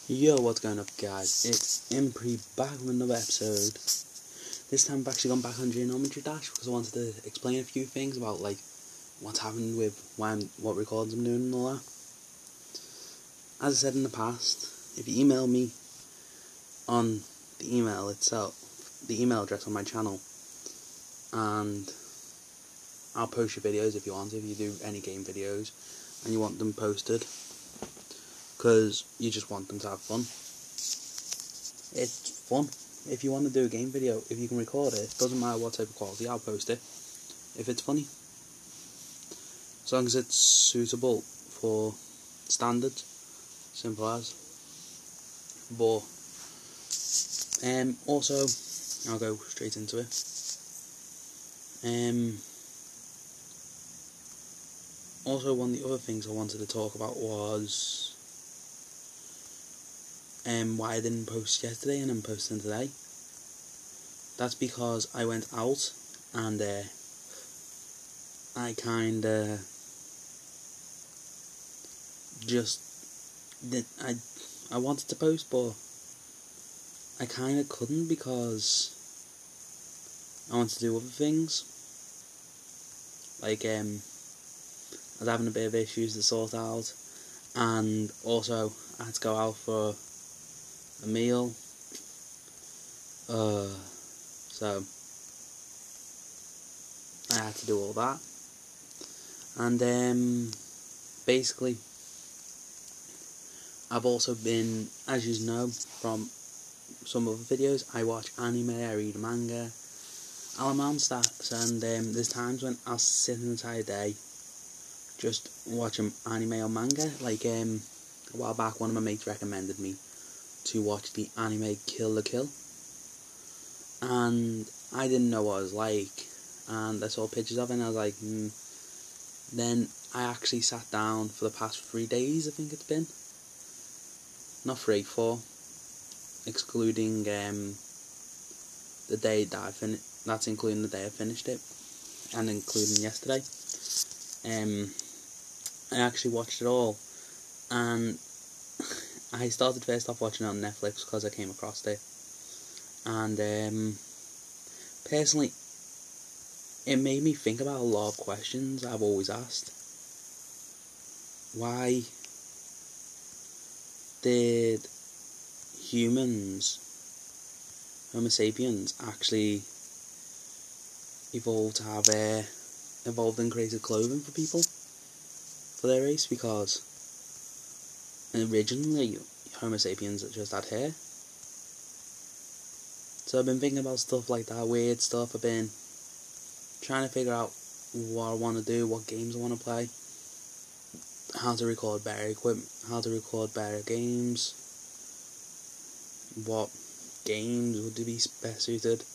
Yo, what's going up, guys? It's Impre back with another episode. This time I've actually gone back on Geometry Dash because I wanted to explain a few things about like what's happened with what recordings I'm doing and all that. As I said in the past, if you email me on the email itself, the email address on my channel, and I'll post your videos if you want. If you do any game videos and you want them posted, because you just want them to have fun. It's fun. If you want to do a game video, if you can record it, doesn't matter what type of quality, I'll post it. If it's funny. As long as it's suitable for standards. Simple as. But, also, I'll go straight into it. Also, one of the other things I wanted to talk about was why I didn't post yesterday and I'm posting today. That's because I went out and I kinda just did. I wanted to post, but I kinda couldn't because I wanted to do other things. Like I was having a bit of issues to sort out, and also I had to go out for a meal, so I had to do all that, and basically I've also been, as you know from some other videos, I watch anime, I read manga, I'll announce that, and there's times when I'll sit an entire day just watching anime or manga. Like a while back, one of my mates recommended me to watch the anime Kill la Kill, and I didn't know what it was like, and I saw pictures of it and I was like, Then I actually sat down for the past 3 days, I think it's been, not 3, 4, excluding the day that I finished. That's including the day I finished it, and including yesterday. I actually watched it all, and I started first off watching it on Netflix because I came across it, and personally, it made me think about a lot of questions I've always asked. Why did humans, Homo sapiens, actually evolve to have evolved and created clothing for people, for their race? Because originally Homo sapiens just had hair. So I've been thinking about stuff like that, weird stuff. I've been trying to figure out what I want to do, what games I want to play, how to record better equipment, how to record better games, what games would be best suited.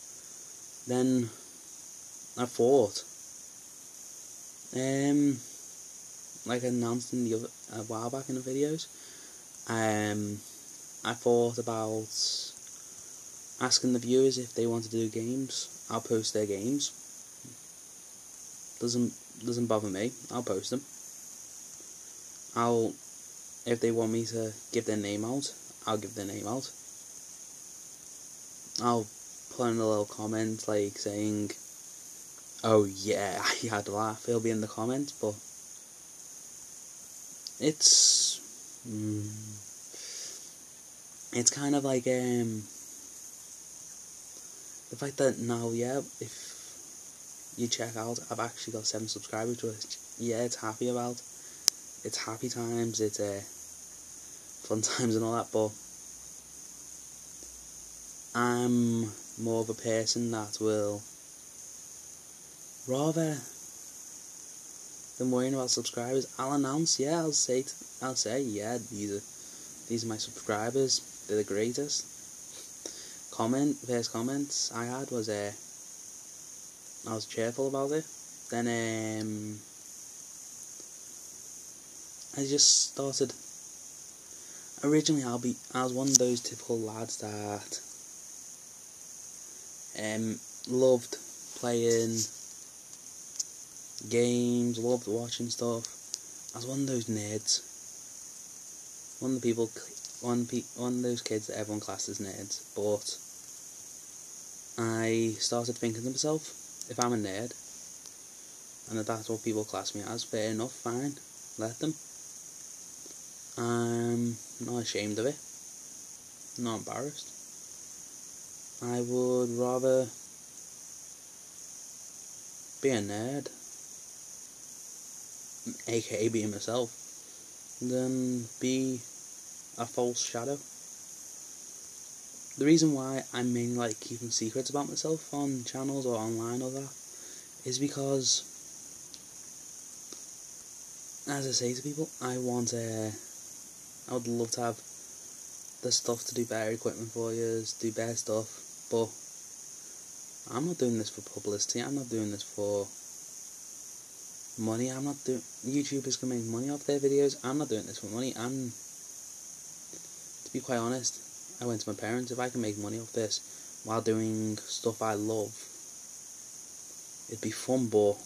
Then I thought, like I announced in a while back in the videos, I thought about asking the viewers if they want to do games. I'll post their games. Doesn't bother me. I'll post them. If they want me to give their name out, I'll give their name out. I'll put in a little comment like saying, "Oh yeah, I had to laugh." It'll be in the comments, but it's kind of like the fact that now, if you check out, I've actually got 7 subscribers, which it's happy about. It's happy times, it's fun times and all that, but I'm more of a person that will, rather than worrying about subscribers, I'll announce, I'll say, these are my subscribers, they're the greatest. First comments I had was, I was cheerful about it. Then I just started. Originally, I was one of those typical lads that loved playing games, loved watching stuff. I was one of those nerds. One of the people one of those kids that everyone classes nerds, but I started thinking to myself, if I'm a nerd, and if that's what people class me as, fair enough, fine, let them. I'm not ashamed of it, not embarrassed. I would rather be a nerd, aka being myself, than be a false shadow. The reason why I mainly like keeping secrets about myself on channels or online or that is because, as I say to people, I would love to have the stuff to do better equipment for you, do better stuff, but I'm not doing this for publicity, I'm not doing this for money, YouTubers can make money off their videos, I'm not doing this for money. To be quite honest, I went to my parents, if I can make money off this while doing stuff I love, it'd be fun, but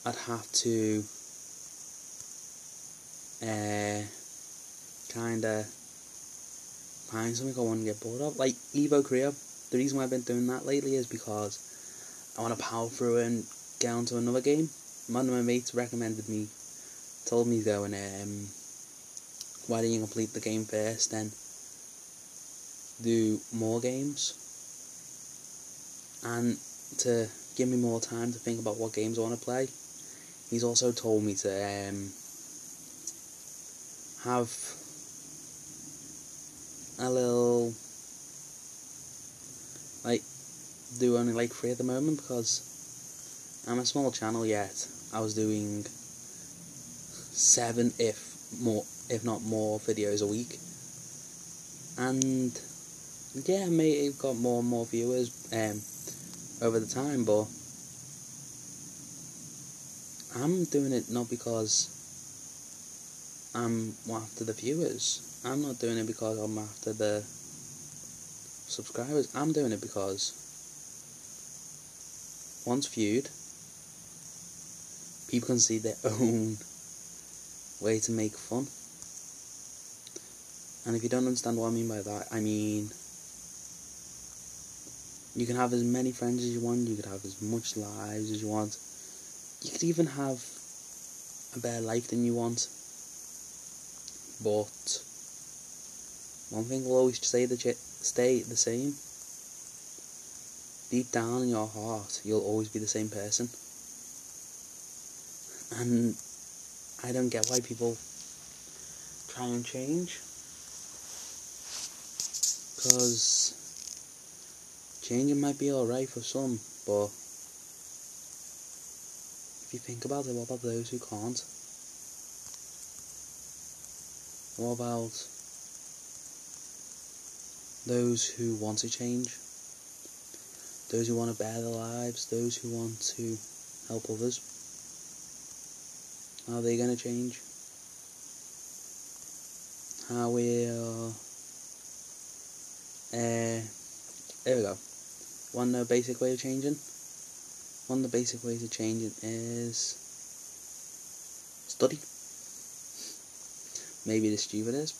I'd have to kinda find something I want to get bored of. Like Evo Creo, the reason why I've been doing that lately is because I want to power through and get onto another game. One of my mates told me though, and why don't you complete the game first, then do more games, and to give me more time to think about what games I want to play. He's also told me to have a little, do only 3 at the moment, because I'm a small channel yet. I was doing 7 if not more videos a week, and yeah, I may have got more and more viewers over the time, but I'm doing it not because I'm after the viewers. I'm not doing it because I'm after the subscribers. I'm doing it because once viewed, people can see their own way to make fun. And if you don't understand what I mean by that, I mean you can have as many friends as you want, you could have as much lives as you want, you could even have a better life than you want, but one thing will always stay the same. Deep down in your heart, you'll always be the same person. And I don't get why people try and change, because changing might be alright for some, but if you think about it, what about those who can't? What about those who want to change? Those who want to better their lives? Those who want to help others? How are they going to change? How will... there we go. One basic way of changing? One of the basic ways of changing is study. Maybe the stupidest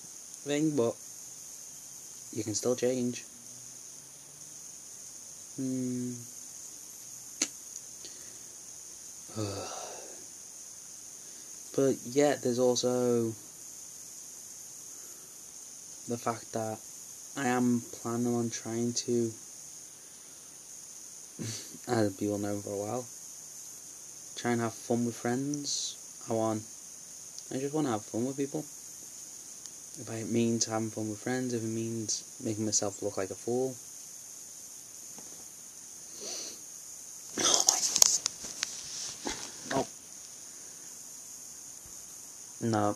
thing, but you can still change. But yet there's also the fact that I am planning on trying to, as people know for a while, try and have fun with friends. I just want to have fun with people. If it means having fun with friends, if it means making myself look like a fool. Oh. No.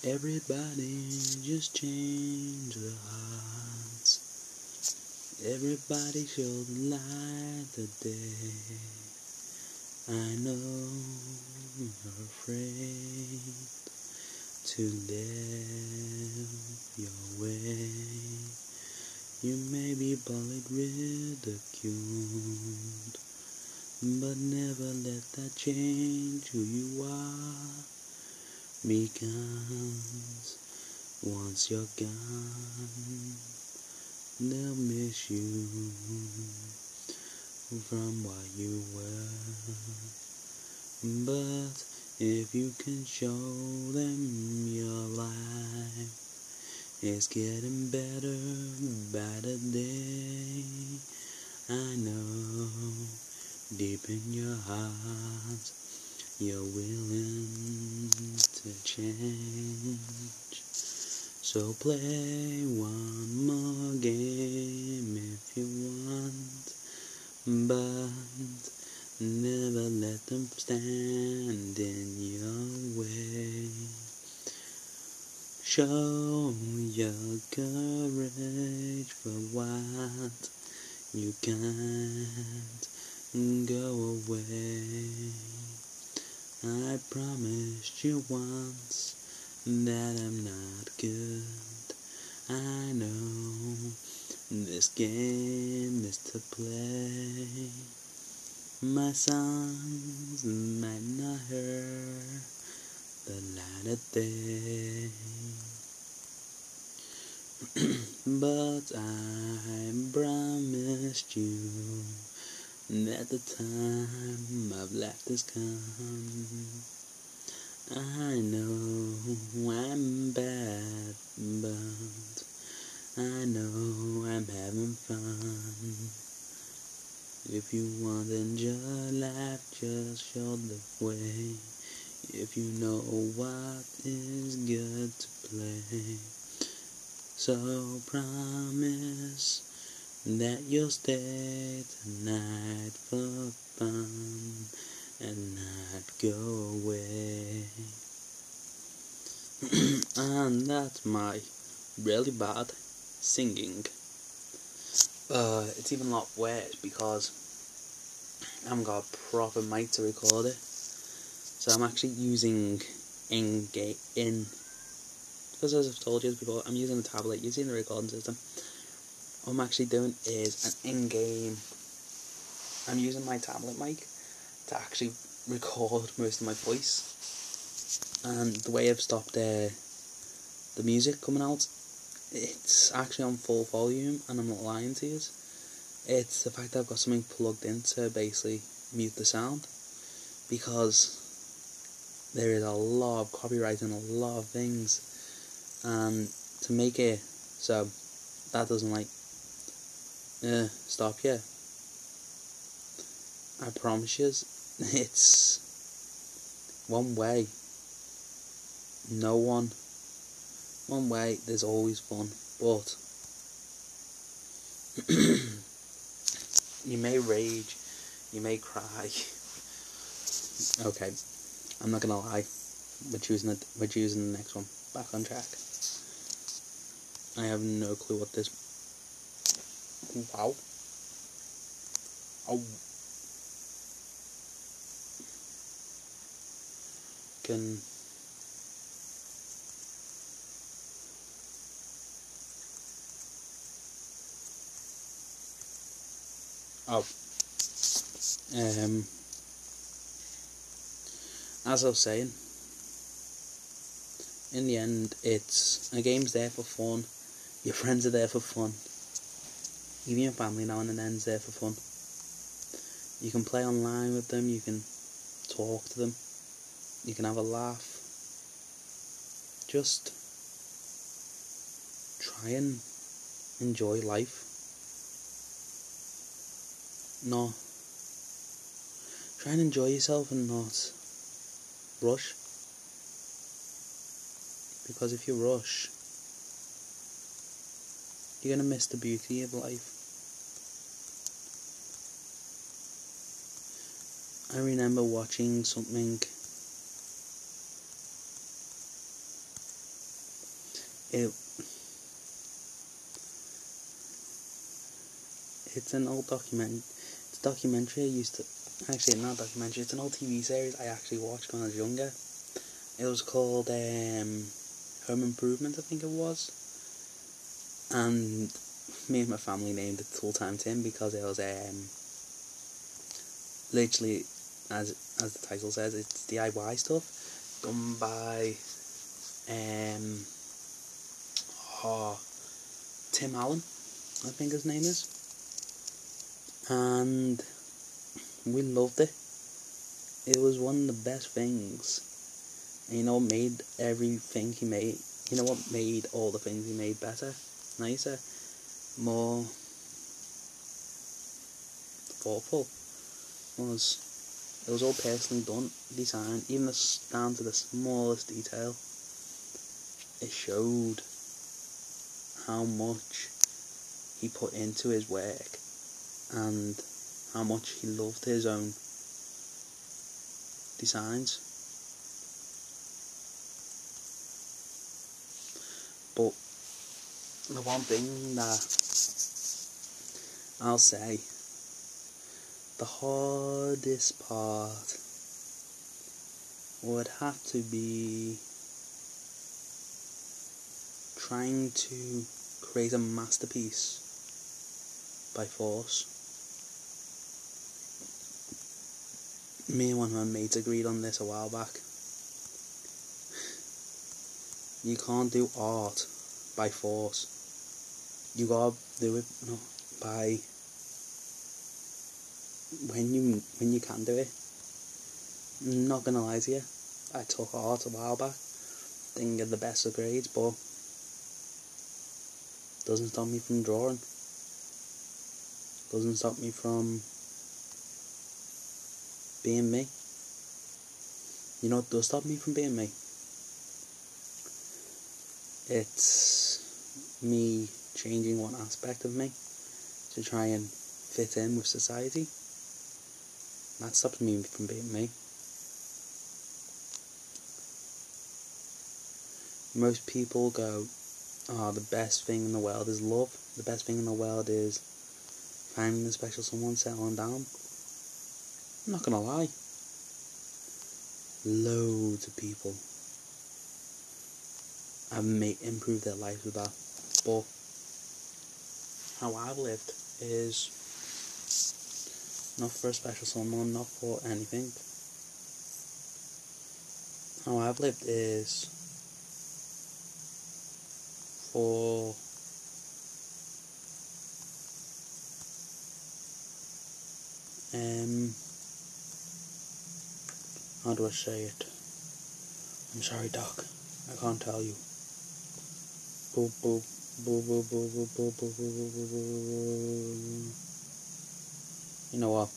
Everybody just change their hearts. Everybody show the light the day. I know afraid to live your way. You may be bullied, ridiculed, but never let that change who you are, because once you're gone, they'll miss you from what you were. But if you can show them your life is getting better by the day, I know deep in your heart you're willing to change. So play one more game if you want, but never let them stand in your way. Show your courage for what you can't go away. I promised you once that I'm not good. I know this game is to play. My songs might not hurt the light of day, but I promised you that the time I've left is come. I know I'm bad, but I know I'm having fun. If you want to enjoy life, just show the way. If you know what is good to play, so promise that you'll stay tonight for fun and not go away. And that's my really bad singing. It's even a lot worse because I haven't got a proper mic to record it. So I'm actually using because as I've told you before, I'm using a tablet, using the recording system. What I'm actually doing is an in-game, I'm using my tablet mic to actually record most of my voice. And the way I've stopped the music coming out, it's actually on full volume, and I'm not lying to you. It's the fact that I've got something plugged in to basically mute the sound, because there is a lot of copyright and a lot of things, and to make it so that doesn't stop you, I promise you, it's one way. One way, there's always fun, but you may rage, you may cry. Okay, I'm not gonna lie, we're choosing the next one. Back on track. I have no clue what this. Wow. Oh. Can. Oh. As I was saying, in the end, it's a game's there for fun. Your friends are there for fun. Even your family now and then is there for fun. You can play online with them. You can talk to them. You can have a laugh. Just try and enjoy life. No. Try and enjoy yourself and not rush. Because if you rush, you're going to miss the beauty of life. I remember watching something. It's an old documentary. It's a documentary I used to. Actually, not a documentary. It's an old TV series I actually watched when I was younger. It was called Home Improvement, I think it was. And me and my family named it Tool Time Tim because it was literally, as the title says, it's DIY stuff done by Tim Allen, I think his name is, and we loved it. It was one of the best things. And you know what made everything he made? You know what made all the things he made better, nicer, more thoughtful? It was all personally done, designed, even down to the smallest detail. It showed how much he put into his work and how much he loved his own designs. But the one thing that I'll say, the hardest part would have to be trying to create a masterpiece by force. Me and one of my mates agreed on this a while back. You can't do art by force. You gotta do it by when you can do it. I'm not gonna lie to you, I took art a while back, didn't get the best of grades, but doesn't stop me from drawing, doesn't stop me from being me. You know what does stop me from being me? It's me changing one aspect of me to try and fit in with society. That stops me from being me. Most people go, oh, the best thing in the world is love. The best thing in the world is finding a special someone, settling down. I'm not gonna lie. Loads of people have improved their lives with that. But how I've lived is not for a special someone, not for anything. How I've lived is for how do I say it? I'm sorry, Doc, I can't tell you. Boop boop boop boop boop boop boop boop boop boop boop. You know what?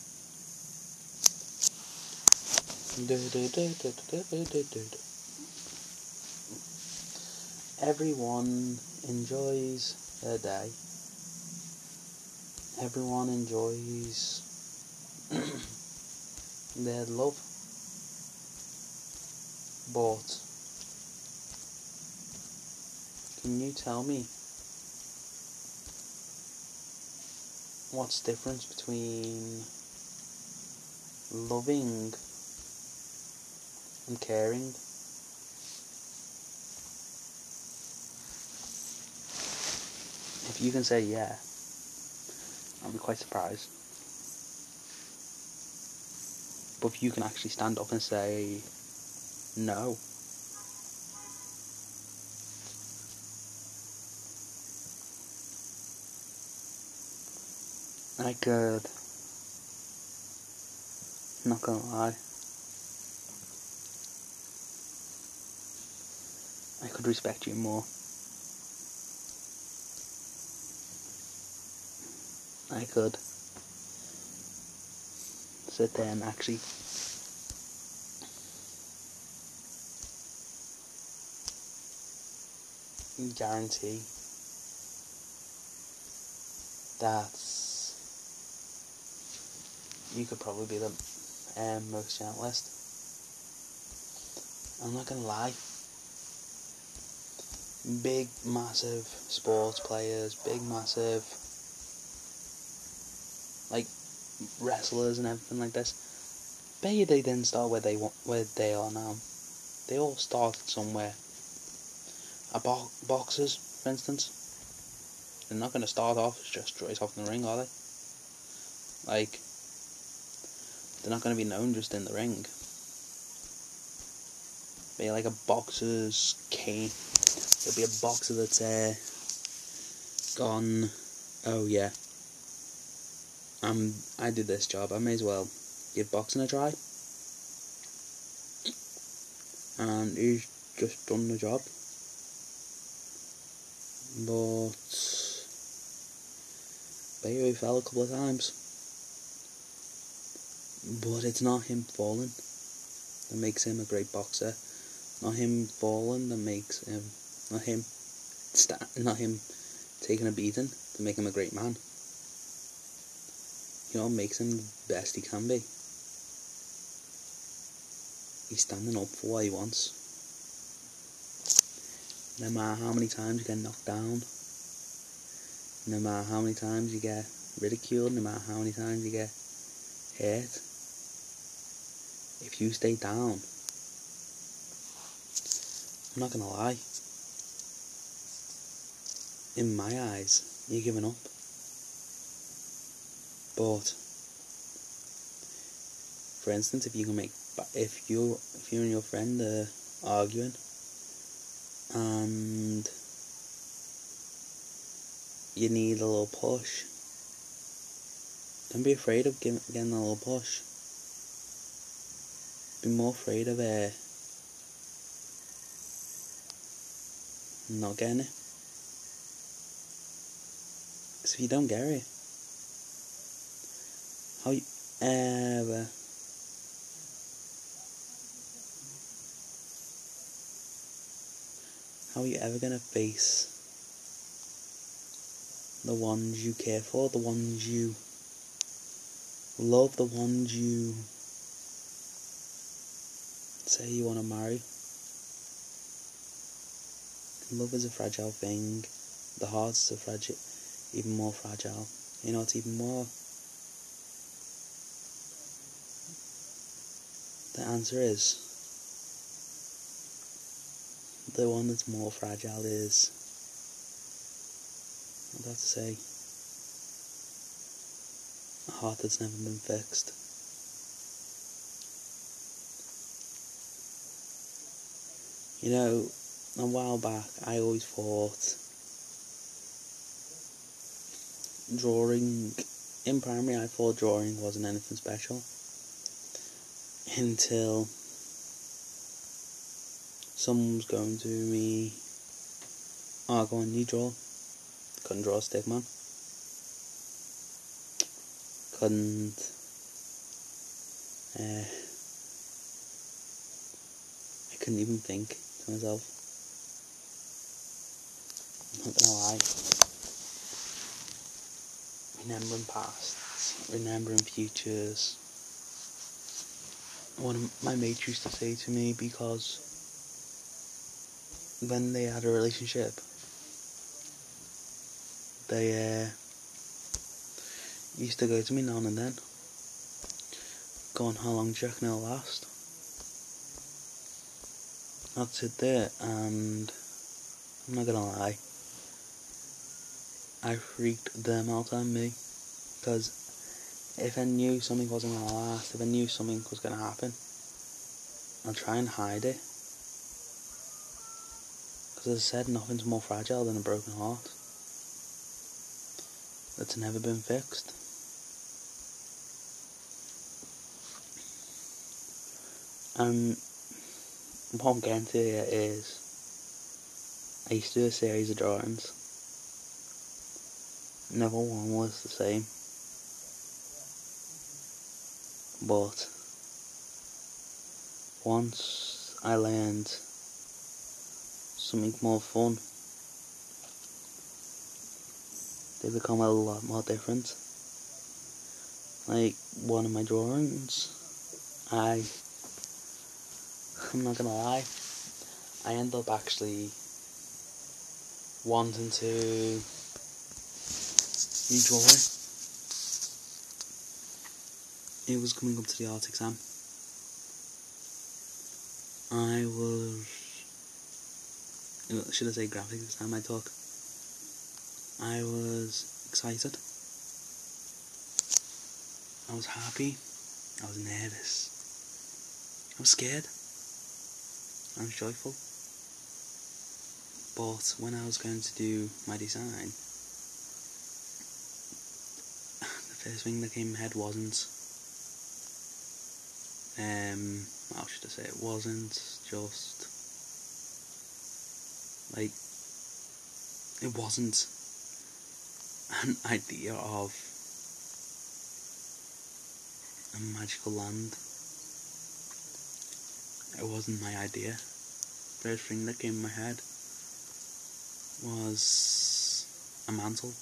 Everyone enjoys their day. Everyone enjoys their love. But can you tell me what's the difference between loving and caring? If you can say yeah, I'll be quite surprised. But if you can actually stand up and say no, I could, not gonna lie, I could respect you more. I could sit there and actually guarantee that you could probably be the most gentlest. I'm not gonna lie. Big, massive sports players, big, massive, like, wrestlers and everything like this, bet you they didn't start where they are now. they all started somewhere. Boxers, for instance, they're not going to start off as just straight off in the ring, are they? Like, they're not going to be known just in the ring. Be like a boxer's cane. There'll be a boxer that's gone, oh yeah, I did this job, I may as well give boxing a try. And he's just done the job. But he fell a couple of times. But it's not him falling that makes him a great boxer. Not him falling that makes him, not him taking a beating to make him a great man. You know what makes him the best he can be? He's standing up for what he wants. No matter how many times you get knocked down, no matter how many times you get ridiculed, no matter how many times you get hurt, if you stay down, I'm not gonna lie, in my eyes, you're giving up. But for instance, if you and your friend are arguing and you need a little push, don't be afraid of getting a little push. Be more afraid of not getting it. Because if you don't get it, how are you ever going to face the ones you care for, the ones you love, the ones you say you want to marry? Love is a fragile thing. The heart's even more fragile. You know, it's even more. The answer is, the one that's more fragile is, I'd have to say, a heart that's never been fixed. You know, a while back, I always thought drawing, in primary, I thought drawing wasn't anything special. Until someone was going to me, oh, go on, you draw. Couldn't draw a stick, man. Couldn't, I couldn't even think to myself. I'm not gonna lie. Remembering pasts, remembering futures. One of my mates used to say to me, because when they had a relationship, they used to go to me now and then, going, how long do you reckon it'll last? I'd sit there and, I'm not gonna lie, I freaked them out on me, because if I knew something wasn't gonna last, if I knew something was gonna happen, I'd try and hide it. Because as I said, nothing's more fragile than a broken heart that's never been fixed. And what I'm getting to here is, I used to do a series of drawings. Never one was the same. But once I learned something more fun, they become a lot more different. Like one of my drawings, I'm not gonna lie, I end up actually wanting to redraw it. It was coming up to the art exam, I was... Should I say graphic this time I talk? I was excited. I was happy. I was nervous. I was scared. I was joyful. But when I was going to do my design, the first thing that came in my head wasn't, how should I say, it wasn't just, like, it wasn't an idea of a magical land. It wasn't my idea. The first thing that came in my head was a mantle.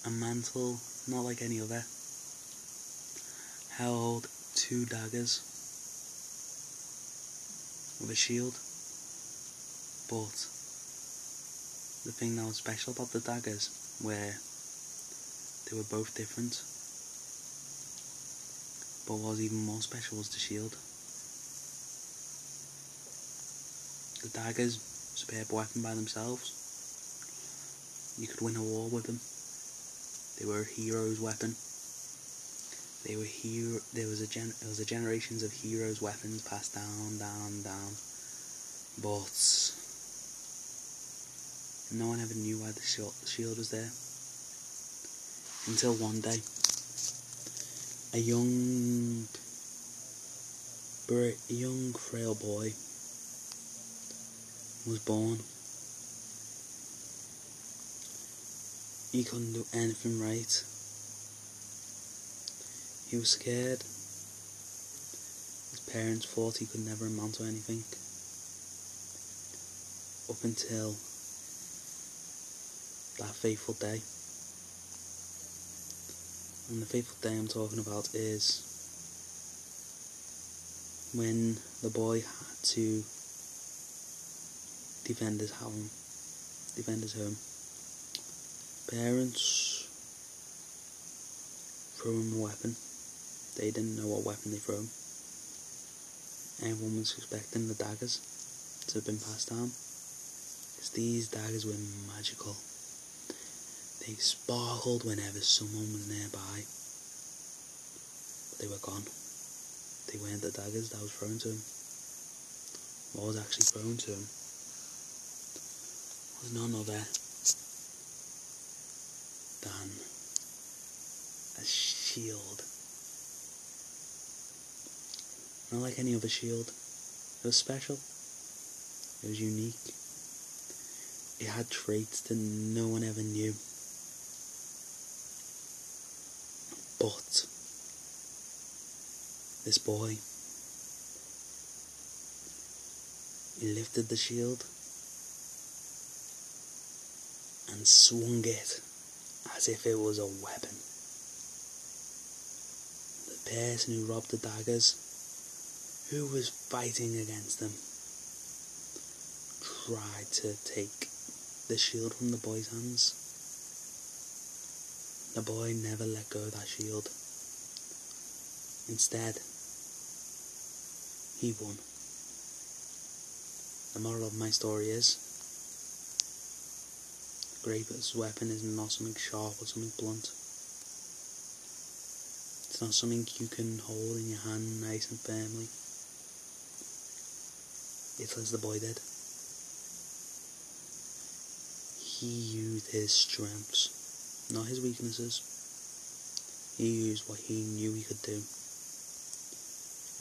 A mantle, not like any other, held 2 daggers with a shield, but the thing that was special about the daggers were they were both different, but what was even more special was the shield. The daggers, superb weapon by themselves. You could win a war with them. They were a hero's weapon. There was a generations of heroes' weapons passed down. But no one ever knew why the shield was there. Until one day, a young frail boy was born. He couldn't do anything right. He was scared. His parents thought he could never amount to anything. Up until that fateful day. And the fateful day I'm talking about is when the boy had to defend his home. Parents threw him a weapon. They didn't know what weapon they threw him. Everyone was expecting the daggers to have been passed down, because these daggers were magical. They sparkled whenever someone was nearby, but they were gone. They weren't the daggers that was thrown to him. What was actually thrown to him was none other than a shield. Not like any other shield. It was special. It was unique. It had traits that no one ever knew. But this boy, he lifted the shield and swung it as if it was a weapon. The person who robbed the daggers, who was fighting against them, tried to take the shield from the boy's hands. The boy never let go of that shield. Instead, he won. The moral of my story is, the greatest weapon is not something sharp or something blunt. It's not something you can hold in your hand nice and firmly. It's as the boy did. He used his strengths, not his weaknesses. He used what he knew he could do,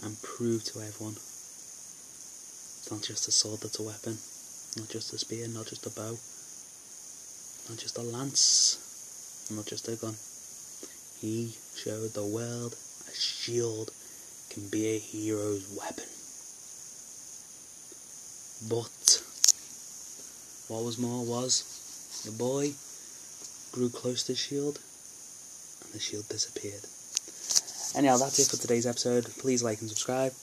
and proved to everyone it's not just a sword that's a weapon, not just a spear, not just a bow, not just a lance, not just a gun. He showed the world a shield can be a hero's weapon. But what was more was, the boy grew close to the shield and the shield disappeared. Anyhow, that's it for today's episode. Please like and subscribe.